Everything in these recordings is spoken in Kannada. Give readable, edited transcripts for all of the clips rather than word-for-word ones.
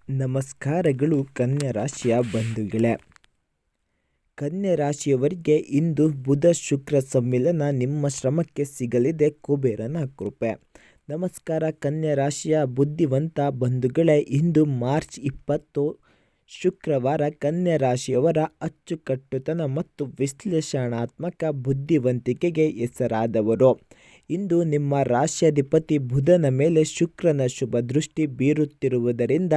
ನಮಸ್ಕಾರಗಳು ಕನ್ಯಾ ರಾಶಿಯ ಬಂಧುಗಳೇ. ಕನ್ಯಾ ರಾಶಿಯವರಿಗೆ ಇಂದು ಬುಧ ಶುಕ್ರ ಸಮ್ಮಿಲನ ನಿಮ್ಮ ಶ್ರಮಕ್ಕೆ ಸಿಗಲಿದೆ ಕುಬೇರನ ಕೃಪೆ. ನಮಸ್ಕಾರ ಕನ್ಯಾ ರಾಶಿಯ ಬುದ್ಧಿವಂತ ಬಂಧುಗಳೇ. ಇಂದು ಮಾರ್ಚ್ 20 ಶುಕ್ರವಾರ ಕನ್ಯಾ ರಾಶಿಯವರ ಅಚ್ಚುಕಟ್ಟುತನ ಮತ್ತು ವಿಶ್ಲೇಷಣಾತ್ಮಕ ಬುದ್ಧಿವಂತಿಕೆಗೆ ಹೆಸರಾದವರು. ಇಂದು ನಿಮ್ಮ ರಾಶ್ಯಾಧಿಪತಿ ಬುಧನ ಮೇಲೆ ಶುಕ್ರನ ಶುಭ ದೃಷ್ಟಿ ಬೀರುತ್ತಿರುವುದರಿಂದ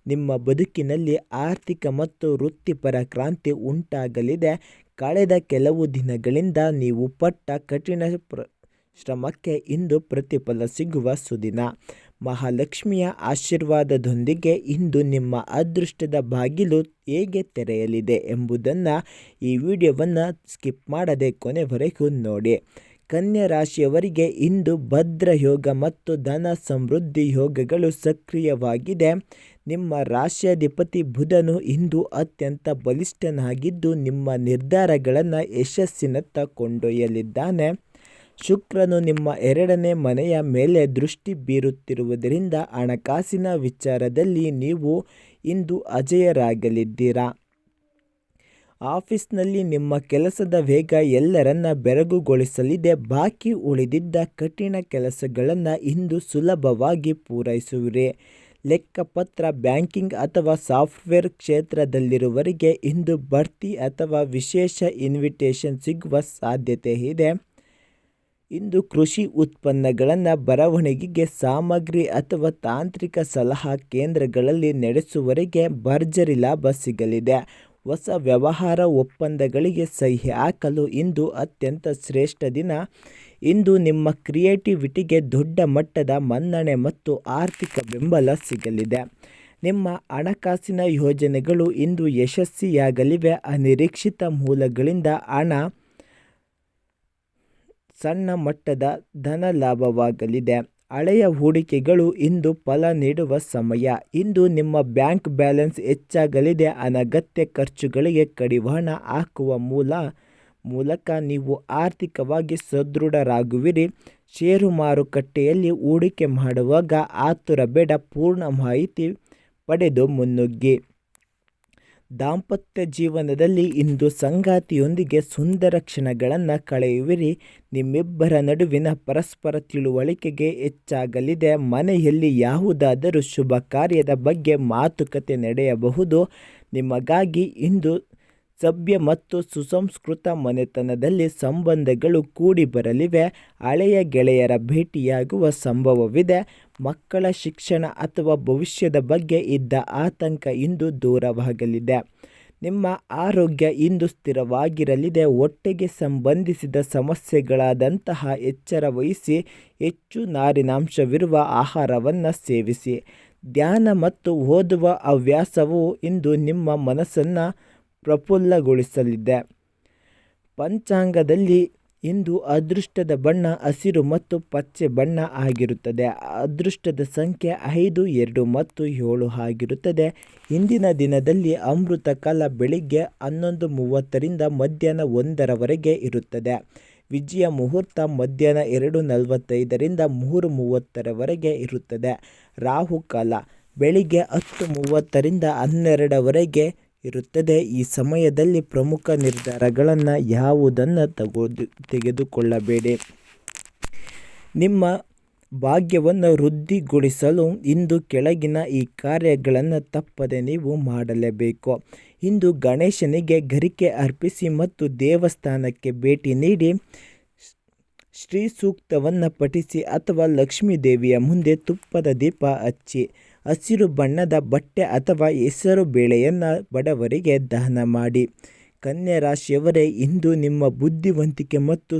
ನಿಮ್ಮ ಬದುಕಿನಲ್ಲಿ ಆರ್ಥಿಕ ಮತ್ತು ವೃತ್ತಿಪರ ಕ್ರಾಂತಿ ಉಂಟಾಗಲಿದೆ. ಕಳೆದ ಕೆಲವು ದಿನಗಳಿಂದ ನೀವು ಪಟ್ಟ ಕಠಿಣ ಶ್ರಮಕ್ಕೆ ಇಂದು ಪ್ರತಿಫಲ ಸಿಗುವ ಸುದಿನ. ಮಹಾಲಕ್ಷ್ಮಿಯ ಆಶೀರ್ವಾದದೊಂದಿಗೆ ಇಂದು ನಿಮ್ಮ ಅದೃಷ್ಟದ ಬಾಗಿಲು ಹೇಗೆ ತೆರೆಯಲಿದೆ ಎಂಬುದನ್ನು ಈ ವಿಡಿಯೋವನ್ನು ಸ್ಕಿಪ್ ಮಾಡದೆ ಕೊನೆವರೆಗೂ ನೋಡಿ. ಕನ್ಯಾ ರಾಶಿಯವರಿಗೆ ಇಂದು ಭದ್ರ ಯೋಗ ಮತ್ತು ಧನ ಸಮೃದ್ಧಿ ಯೋಗಗಳು ಸಕ್ರಿಯವಾಗಿದೆ. ನಿಮ್ಮ ರಾಶ್ಯಾಧಿಪತಿ ಬುಧನು ಇಂದು ಅತ್ಯಂತ ಬಲಿಷ್ಠನಾಗಿದ್ದು ನಿಮ್ಮ ನಿರ್ಧಾರಗಳನ್ನು ಯಶಸ್ಸಿನತ್ತ ಕೊಂಡೊಯ್ಯಲಿದ್ದಾನೆ. ಶುಕ್ರನು ನಿಮ್ಮ 2ನೇ ಮನೆಯ ಮೇಲೆ ದೃಷ್ಟಿ ಬೀರುತ್ತಿರುವುದರಿಂದ ಹಣಕಾಸಿನ ವಿಚಾರದಲ್ಲಿ ನೀವು ಇಂದು ಅಜೇಯರಾಗಲಿದ್ದೀರಾ. ಆಫೀಸ್ನಲ್ಲಿ ನಿಮ್ಮ ಕೆಲಸದ ವೇಗ ಎಲ್ಲರನ್ನ ಬೆರಗುಗೊಳಿಸಲಿದೆ. ಬಾಕಿ ಉಳಿದಿದ್ದ ಕಠಿಣ ಕೆಲಸಗಳನ್ನು ಇಂದು ಸುಲಭವಾಗಿ ಪೂರೈಸುವಿರಿ. ಲೆಕ್ಕಪತ್ರ, ಬ್ಯಾಂಕಿಂಗ್ ಅಥವಾ ಸಾಫ್ಟ್ವೇರ್ ಕ್ಷೇತ್ರದಲ್ಲಿರುವವರಿಗೆ ಇಂದು ಬಡ್ತಿ ಅಥವಾ ವಿಶೇಷ ಇನ್ವಿಟೇಷನ್ ಸಿಗುವ ಸಾಧ್ಯತೆ ಇದೆ. ಇಂದು ಕೃಷಿ ಉತ್ಪನ್ನಗಳನ್ನು ಬರವಣಿಗೆಗೆ ಸಾಮಗ್ರಿ ಅಥವಾ ತಾಂತ್ರಿಕ ಸಲಹಾ ಕೇಂದ್ರಗಳಲ್ಲಿ ನಡೆಸುವವರಿಗೆ ಭರ್ಜರಿ ಲಾಭ ಸಿಗಲಿದೆ. ಹೊಸ ವ್ಯವಹಾರ ಒಪ್ಪಂದಗಳಿಗೆ ಸಹಿ ಹಾಕಲು ಇಂದು ಅತ್ಯಂತ ಶ್ರೇಷ್ಠ ದಿನ. ಇಂದು ನಿಮ್ಮ ಕ್ರಿಯೇಟಿವಿಟಿಗೆ ದೊಡ್ಡ ಮಟ್ಟದ ಮನ್ನಣೆ ಮತ್ತು ಆರ್ಥಿಕ ಬೆಂಬಲ ಸಿಗಲಿದೆ. ನಿಮ್ಮ ಹಣಕಾಸಿನ ಯೋಜನೆಗಳು ಇಂದು ಯಶಸ್ವಿಯಾಗಲಿವೆ. ಅನಿರೀಕ್ಷಿತ ಮೂಲಗಳಿಂದ ಸಣ್ಣ ಮಟ್ಟದ ಧನ ಲಾಭವಾಗಲಿದೆ. ಹಳೆಯ ಹೂಡಿಕೆಗಳು ಇಂದು ಫಲ ನೀಡುವ ಸಮಯ. ಇಂದು ನಿಮ್ಮ ಬ್ಯಾಂಕ್ ಬ್ಯಾಲೆನ್ಸ್ ಹೆಚ್ಚಾಗಲಿದೆ. ಅನಗತ್ಯ ಖರ್ಚುಗಳಿಗೆ ಕಡಿವಾಣ ಹಾಕುವ ಮೂಲಕ ನೀವು ಆರ್ಥಿಕವಾಗಿ ಸದೃಢರಾಗುವಿರಿ. ಷೇರು ಮಾರುಕಟ್ಟೆಯಲ್ಲಿ ಹೂಡಿಕೆ ಮಾಡುವಾಗ ಆತುರ ಬೇಡ. ಪೂರ್ಣ ಮಾಹಿತಿ ಪಡೆದು ಮುನ್ನುಗ್ಗಿ. ದಾಂಪತ್ಯ ಜೀವನದಲ್ಲಿ ಇಂದು ಸಂಗಾತಿಯೊಂದಿಗೆ ಸುಂದರ ಕ್ಷಣಗಳನ್ನು ಕಳೆಯುವಿರಿ. ನಿಮ್ಮಿಬ್ಬರ ನಡುವಿನ ಪರಸ್ಪರ ತಿಳುವಳಿಕೆಗೆ ಹೆಚ್ಚಾಗಲಿದೆ. ಮನೆಯಲ್ಲಿ ಯಾವುದಾದರೂ ಶುಭ ಕಾರ್ಯದ ಬಗ್ಗೆ ಮಾತುಕತೆ ನಡೆಯಬಹುದು. ನಿಮಗಾಗಿ ಇಂದು ಸಭ್ಯ ಮತ್ತು ಸುಸಂಸ್ಕೃತ ಮನೆತನದಲ್ಲಿ ಸಂಬಂಧಗಳು ಕೂಡಿ ಬರಲಿವೆ. ಹಳೆಯ ಗೆಳೆಯರ ಭೇಟಿಯಾಗುವ ಸಂಭವವಿದೆ. ಮಕ್ಕಳ ಶಿಕ್ಷಣ ಅಥವಾ ಭವಿಷ್ಯದ ಬಗ್ಗೆ ಇದ್ದ ಆತಂಕ ಇಂದು ದೂರವಾಗಲಿದೆ. ನಿಮ್ಮ ಆರೋಗ್ಯ ಇಂದು ಸ್ಥಿರವಾಗಿರಲಿದೆ. ಹೊಟ್ಟೆಗೆ ಸಂಬಂಧಿಸಿದ ಸಮಸ್ಯೆಗಳಾದಂತಹ ಎಚ್ಚರ ವಹಿಸಿ. ಹೆಚ್ಚು ನಾರಿನಾಂಶವಿರುವ ಆಹಾರವನ್ನು ಸೇವಿಸಿ. ಧ್ಯಾನ ಮತ್ತು ಓದುವ ಹವ್ಯಾಸವು ಇಂದು ನಿಮ್ಮ ಮನಸ್ಸನ್ನು ಪ್ರಫುಲ್ಲಗೊಳಿಸಲಿದೆ. ಪಂಚಾಂಗದಲ್ಲಿ ಇಂದು ಅದೃಷ್ಟದ ಬಣ್ಣ ಹಸಿರು ಮತ್ತು ಪಚ್ಚೆ ಬಣ್ಣ ಆಗಿರುತ್ತದೆ. ಅದೃಷ್ಟದ ಸಂಖ್ಯೆ 5, 2 ಮತ್ತು 7 ಆಗಿರುತ್ತದೆ. ಇಂದಿನ ದಿನದಲ್ಲಿ ಅಮೃತ ಕಾಲ ಬೆಳಿಗ್ಗೆ 11:30 ರಿಂದ ಮಧ್ಯಾಹ್ನ 1 ಇರುತ್ತದೆ. ವಿಜಯ ಮುಹೂರ್ತ ಮಧ್ಯಾಹ್ನ 2:45 ರಿಂದ 3:30 ಇರುತ್ತದೆ. ರಾಹುಕಾಲ ಬೆಳಿಗ್ಗೆ 10:30 ರಿಂದ 12 ಇರುತ್ತದೆ. ಈ ಸಮಯದಲ್ಲಿ ಪ್ರಮುಖ ನಿರ್ಧಾರಗಳನ್ನು ಯಾವುದನ್ನು ತೆಗೆದುಕೊಳ್ಳಬೇಡಿ. ನಿಮ್ಮ ಭಾಗ್ಯವನ್ನು ವೃದ್ಧಿಗೊಳಿಸಲು ಇಂದು ಕೆಳಗಿನ ಈ ಕಾರ್ಯಗಳನ್ನು ತಪ್ಪದೆ ನೀವು ಮಾಡಲೇಬೇಕು. ಇಂದು ಗಣೇಶನಿಗೆ ಗರಿಕೆ ಅರ್ಪಿಸಿ ಮತ್ತು ದೇವಸ್ಥಾನಕ್ಕೆ ಭೇಟಿ ನೀಡಿ. ಶ್ರೀ ಸೂಕ್ತವನ್ನು ಪಠಿಸಿ ಅಥವಾ ಲಕ್ಷ್ಮೀ ದೇವಿಯ ಮುಂದೆ ತುಪ್ಪದ ದೀಪ ಹಚ್ಚಿ. ಹಸಿರು ಬಣ್ಣದ ಬಟ್ಟೆ ಅಥವಾ ಹೆಸರು ಬೇಳೆಯನ್ನು ಬಡವರಿಗೆ ದಾನ ಮಾಡಿ. ಕನ್ಯಾ ರಾಶಿಯವರೇ, ಇಂದು ನಿಮ್ಮ ಬುದ್ಧಿವಂತಿಕೆ ಮತ್ತು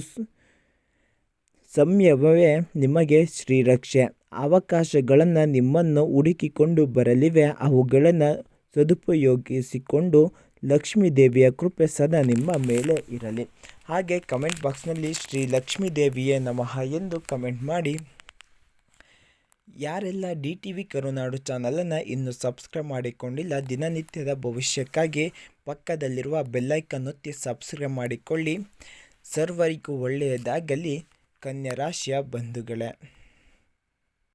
ಸಂಯಮವೇ ನಿಮಗೆ ಶ್ರೀರಕ್ಷೆ. ಅವಕಾಶಗಳನ್ನು ನಿಮ್ಮನ್ನು ಹುಡುಕಿಕೊಂಡು ಬರಲಿವೆ. ಅವುಗಳನ್ನು ಸದುಪಯೋಗಿಸಿಕೊಂಡು ಲಕ್ಷ್ಮೀ ದೇವಿಯ ಕೃಪೆ ಸದಾ ನಿಮ್ಮ ಮೇಲೆ ಇರಲಿ. ಹಾಗೆ ಕಮೆಂಟ್ ಬಾಕ್ಸ್ನಲ್ಲಿ ಶ್ರೀ ಲಕ್ಷ್ಮೀ ದೇವಿಯೇ ನಮಃ ಎಂದು ಕಮೆಂಟ್ ಮಾಡಿ. ಯಾರೆಲ್ಲ DTV ಕರುನಾಡು ಚಾನಲನ್ನು ಇನ್ನೂ ಸಬ್ಸ್ಕ್ರೈಬ್ ಮಾಡಿಕೊಂಡಿಲ್ಲ, ದಿನನಿತ್ಯದ ಭವಿಷ್ಯಕ್ಕಾಗಿ ಪಕ್ಕದಲ್ಲಿರುವ ಬೆಲ್ಲೈಕನ್ ಒತ್ತಿ ಸಬ್ಸ್ಕ್ರೈಬ್ ಮಾಡಿಕೊಳ್ಳಿ. ಸರ್ವರಿಗೂ ಒಳ್ಳೆಯದಾಗಲಿ ಕನ್ಯಾ ರಾಶಿಯ ಬಂಧುಗಳೇ.